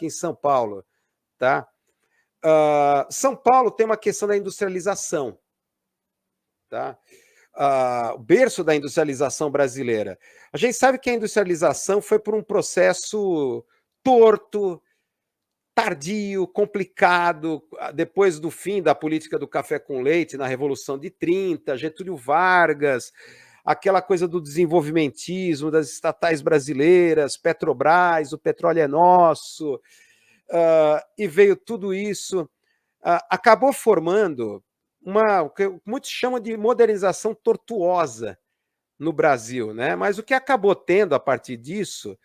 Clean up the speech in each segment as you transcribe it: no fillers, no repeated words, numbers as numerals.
aqui em São Paulo, tá? São Paulo tem uma questão da industrialização, tá? O berço da industrialização brasileira. A gente sabe que a industrialização foi por um processo torto, tardio, complicado, depois do fim da política do café com leite, na Revolução de 30, Getúlio Vargas, aquela coisa do desenvolvimentismo das estatais brasileiras, Petrobras, o petróleo é nosso, e veio tudo isso, acabou formando o que muitos chamam de modernização tortuosa no Brasil, né? Mas o que acabou tendo a partir disso,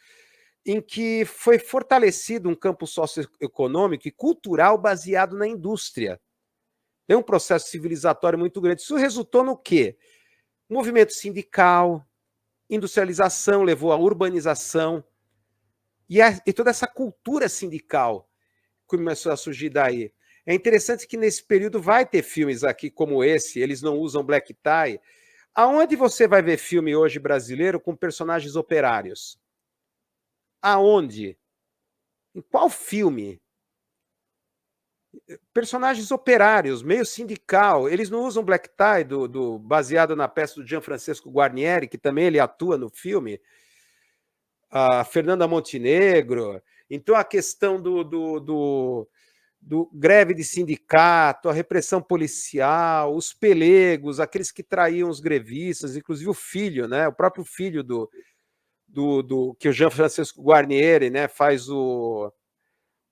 em que foi fortalecido um campo socioeconômico e cultural baseado na indústria. Tem um processo civilizatório muito grande. Isso resultou no quê? Movimento sindical, industrialização levou à urbanização, e toda essa cultura sindical começou a surgir daí. É interessante que nesse período vai ter filmes aqui como esse, eles não usam black tie. Aonde você vai ver filme hoje brasileiro com personagens operários? Aonde? Em qual filme? Personagens operários, meio sindical. Eles não usam black tie baseado na peça do Gianfrancesco Guarnieri, que também ele atua no filme. A Fernanda Montenegro. Então, a questão do greve de sindicato, a repressão policial, os pelegos, aqueles que traíam os grevistas, inclusive o filho, né? O próprio filho que o Gianfrancesco Guarnieri, né, faz o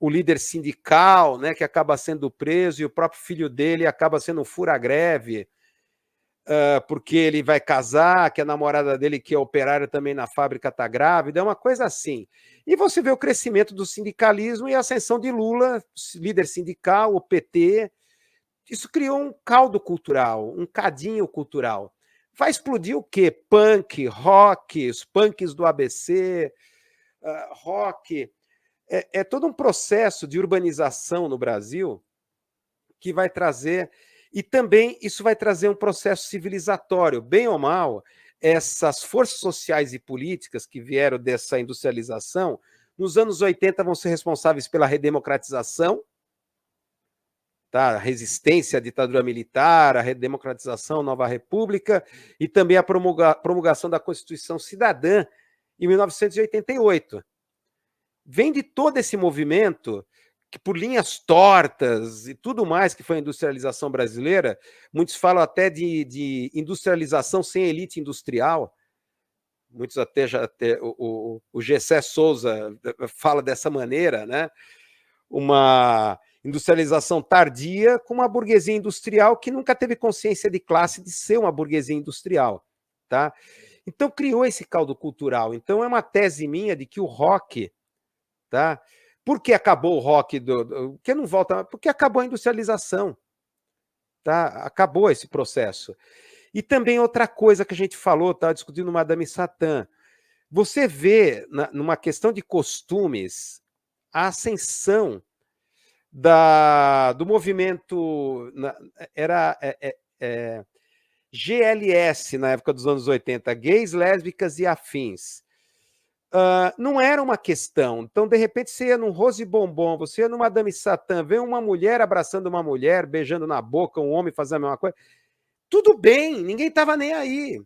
líder sindical, né, que acaba sendo preso, e o próprio filho dele acaba sendo um fura-greve, porque ele vai casar, que a namorada dele, que é operária também na fábrica, está grávida, é uma coisa assim. E você vê o crescimento do sindicalismo e a ascensão de Lula, líder sindical, o PT. Isso criou um caldo cultural, um cadinho cultural. Vai explodir o quê? Punk, rock, os punks do ABC, rock. É todo um processo de urbanização no Brasil que vai trazer, e também isso vai trazer um processo civilizatório, bem ou mal. Essas forças sociais e políticas que vieram dessa industrialização, nos anos 80 vão ser responsáveis pela redemocratização, tá? A resistência à ditadura militar, a redemocratização, nova república, e também a promulgação da Constituição Cidadã em 1988. Vem de todo esse movimento, que por linhas tortas e tudo mais que foi a industrialização brasileira, muitos falam até de industrialização sem elite industrial, muitos até o Gessé Souza fala dessa maneira, né? Uma industrialização tardia com uma burguesia industrial que nunca teve consciência de classe de ser uma burguesia industrial, tá? Então criou esse caldo cultural. Então é uma tese minha de que o rock, tá? Por que acabou o rock? Que não volta? Porque acabou a industrialização, tá? Acabou esse processo. E também outra coisa que a gente falou, estava discutindo no Madame Satã. Você vê, numa questão de costumes, a ascensão do movimento, era GLS, na época dos anos 80, gays, lésbicas e afins. Não era uma questão. Então, de repente, você ia num Rose Bombom, você ia numa Madame Satã, vê uma mulher abraçando uma mulher, beijando na boca, um homem fazendo a mesma coisa. Tudo bem, ninguém estava nem aí.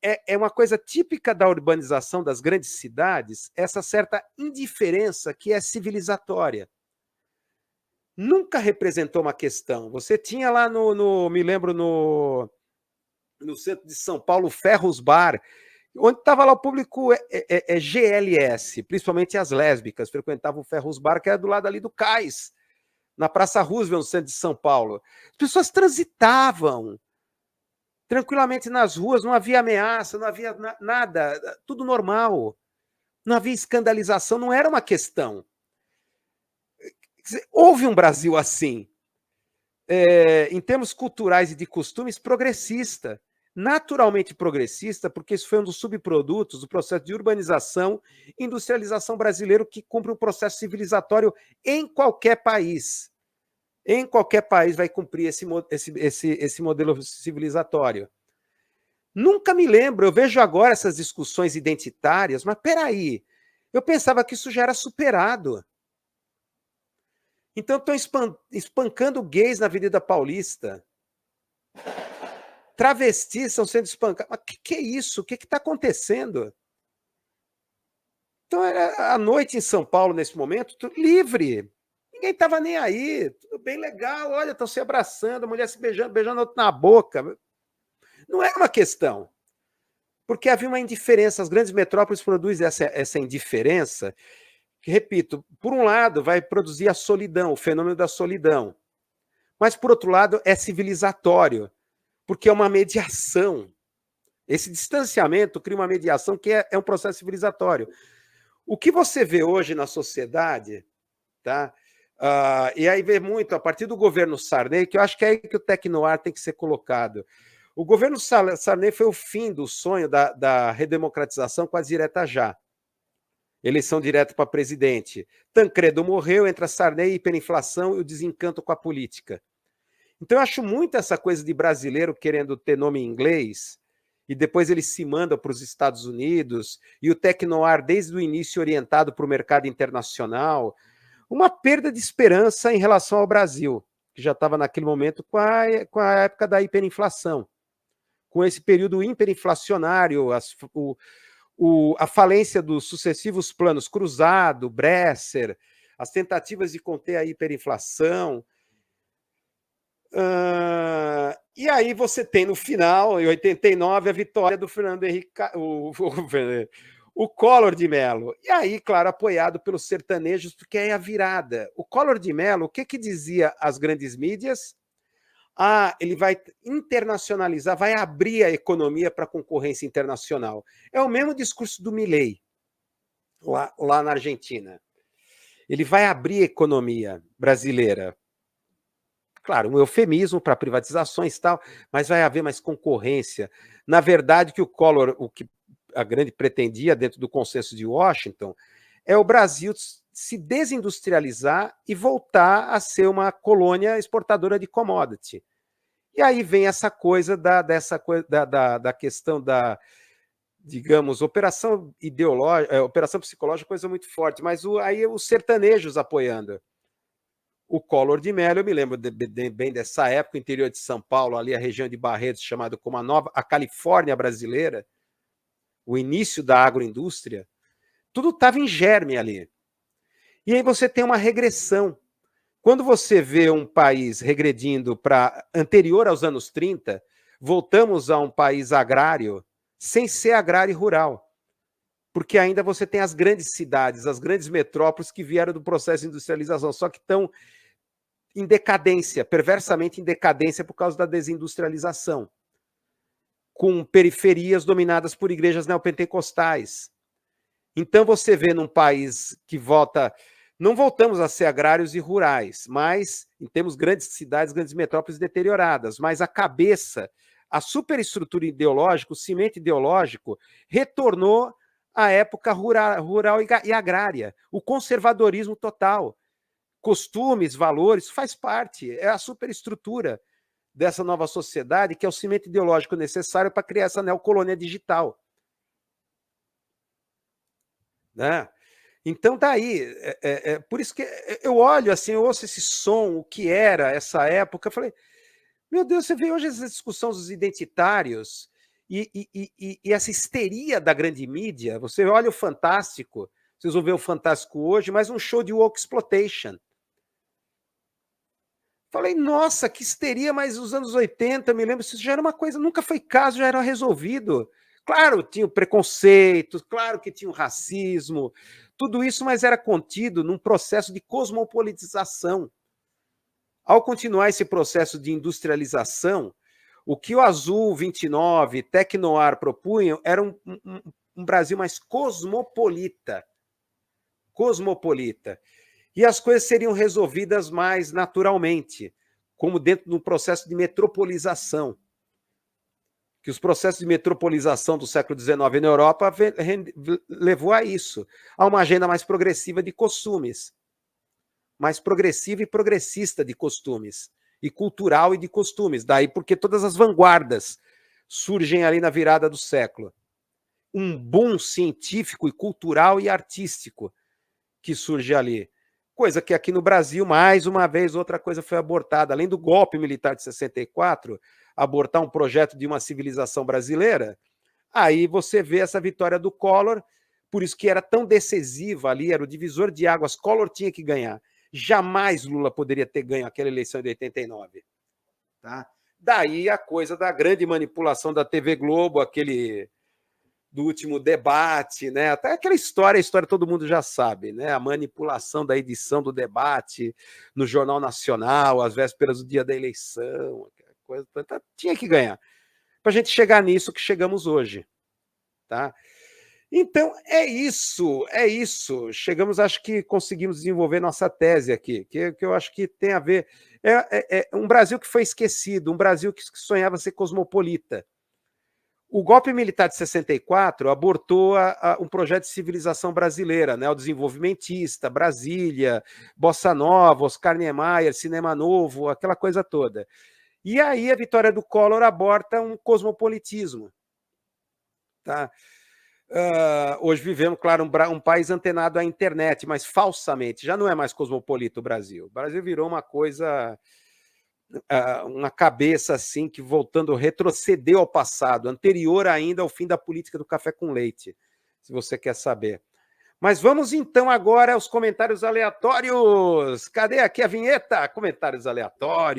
É uma coisa típica da urbanização das grandes cidades, essa certa indiferença que é civilizatória. Nunca representou uma questão. Você tinha lá me lembro, no centro de São Paulo, o Ferros Bar, onde estava lá o público GLS, principalmente as lésbicas, frequentavam o Ferros Bar, que era do lado ali do Cais, na Praça Roosevelt, no centro de São Paulo. As pessoas transitavam tranquilamente nas ruas, não havia ameaça, não havia nada, tudo normal. Não havia escandalização, não era uma questão. Houve um Brasil assim, em termos culturais e de costumes, progressista. Naturalmente progressista, porque isso foi um dos subprodutos do processo de urbanização e industrialização brasileiro, que cumpre um processo civilizatório em qualquer país. Em qualquer país vai cumprir esse modelo civilizatório. Nunca me lembro, eu vejo agora essas discussões identitárias, mas peraí, eu pensava que isso já era superado. Então estão espancando gays na Avenida Paulista. Travestis estão sendo espancados. Mas que é isso? O que está acontecendo? Então, era a noite em São Paulo, nesse momento, livre. Ninguém estava nem aí. Tudo bem legal. Olha, estão se abraçando, a mulher se beijando, beijando outro na boca. Não é uma questão. Porque havia uma indiferença. As grandes metrópoles produzem essa indiferença, que, repito, por um lado, vai produzir a solidão, o fenômeno da solidão. Mas, por outro lado, é civilizatório, porque é uma mediação. Esse distanciamento cria uma mediação que é um processo civilizatório. O que você vê hoje na sociedade, tá? E aí vê muito, a partir do governo Sarney, que eu acho que é aí que o Tecnoar tem que ser colocado. O governo Sarney foi o fim do sonho da redemocratização com a direta já. Eleição direta para presidente. Tancredo morreu, entra Sarney, hiperinflação e o desencanto com a política. Então eu acho muito essa coisa de brasileiro querendo ter nome em inglês, e depois ele se manda para os Estados Unidos, e o Tecnoar, desde o início, orientado para o mercado internacional, uma perda de esperança em relação ao Brasil, que já estava naquele momento com a época da hiperinflação, com esse período hiperinflacionário, a falência dos sucessivos planos Cruzado, Bresser, as tentativas de conter a hiperinflação. E aí você tem no final, em 89, a vitória do Fernando Henrique, o Collor de Mello. E aí, claro, apoiado pelos sertanejos, porque é a virada. O Collor de Mello, o que dizia as grandes mídias? Ele vai internacionalizar, vai abrir a economia para a concorrência internacional. É o mesmo discurso do Milei, lá na Argentina. Ele vai abrir a economia brasileira. Claro, um eufemismo para privatizações e tal, mas vai haver mais concorrência. Na verdade, que o Collor, o que a grande pretendia dentro do consenso de Washington, é o Brasil se desindustrializar e voltar a ser uma colônia exportadora de commodity. E aí vem essa coisa da questão da, digamos, operação ideológica, operação psicológica, coisa muito forte, mas aí os sertanejos apoiando. O Collor de Mello, eu me lembro bem dessa época, o interior de São Paulo, ali a região de Barretos, chamado como a Califórnia brasileira, o início da agroindústria, tudo estava em germe ali. E aí você tem uma regressão. Quando você vê um país regredindo para anterior aos anos 30, voltamos a um país agrário, sem ser agrário e rural. Porque ainda você tem as grandes cidades, as grandes metrópoles que vieram do processo de industrialização, só que estão em decadência, perversamente em decadência por causa da desindustrialização, com periferias dominadas por igrejas neopentecostais. Então você vê num país que volta, não voltamos a ser agrários e rurais, mas temos grandes cidades, grandes metrópoles deterioradas, mas a cabeça, a superestrutura ideológica, o cimento ideológico, retornou à época rural e agrária, o conservadorismo total. Costumes, valores, faz parte, é a superestrutura dessa nova sociedade, que é o cimento ideológico necessário para criar essa neocolônia digital. Né? Então, daí, por isso que eu olho assim, eu ouço esse som, o que era essa época, eu falei, meu Deus, você vê hoje essa discussão dos identitários e essa histeria da grande mídia, você olha o Fantástico, vocês vão ver o Fantástico hoje, mas um show de woke exploitation. Falei, nossa, que histeria, mas os anos 80, me lembro, isso já era uma coisa, nunca foi caso, já era resolvido. Claro, tinha o preconceito, claro que tinha o racismo, tudo isso, mas era contido num processo de cosmopolitização. Ao continuar esse processo de industrialização, o que o Azul 29, Tecnoar propunham era um Brasil mais cosmopolita. Cosmopolita. E as coisas seriam resolvidas mais naturalmente, como dentro do processo de metropolização. Que os processos de metropolização do século XIX na Europa levou a isso, a uma agenda mais progressiva de costumes, mais progressiva e progressista de costumes, e cultural e de costumes. Daí porque todas as vanguardas surgem ali na virada do século. Um boom científico e cultural e artístico que surge ali, Coisa que aqui no Brasil, mais uma vez, outra coisa foi abortada. Além do golpe militar de 64, abortar um projeto de uma civilização brasileira, aí você vê essa vitória do Collor, por isso que era tão decisiva ali, era o divisor de águas, Collor tinha que ganhar. Jamais Lula poderia ter ganho aquela eleição de 89. Tá? Daí a coisa da grande manipulação da TV Globo, aquele do último debate, né? Até aquela história, a história todo mundo já sabe, né? A manipulação da edição do debate no Jornal Nacional, às vésperas do dia da eleição, coisa, tinha que ganhar. Para a gente chegar nisso que chegamos hoje. Tá? Então, é isso, é isso. Chegamos, acho que conseguimos desenvolver nossa tese aqui, que eu acho que tem a ver. É um Brasil que foi esquecido, um Brasil que sonhava ser cosmopolita. O golpe militar de 64 abortou um projeto de civilização brasileira, né? O desenvolvimentista, Brasília, Bossa Nova, Oscar Niemeyer, Cinema Novo, aquela coisa toda. E aí a vitória do Collor aborta um cosmopolitismo. Tá? Hoje vivemos, claro, um país antenado à internet, mas falsamente. Já não é mais cosmopolita o Brasil. O Brasil virou uma coisa... uma cabeça assim que voltando, retrocedeu ao passado, anterior ainda ao fim da política do café com leite, se você quer saber. Mas vamos então agora aos comentários aleatórios. Cadê aqui a vinheta? Comentários aleatórios.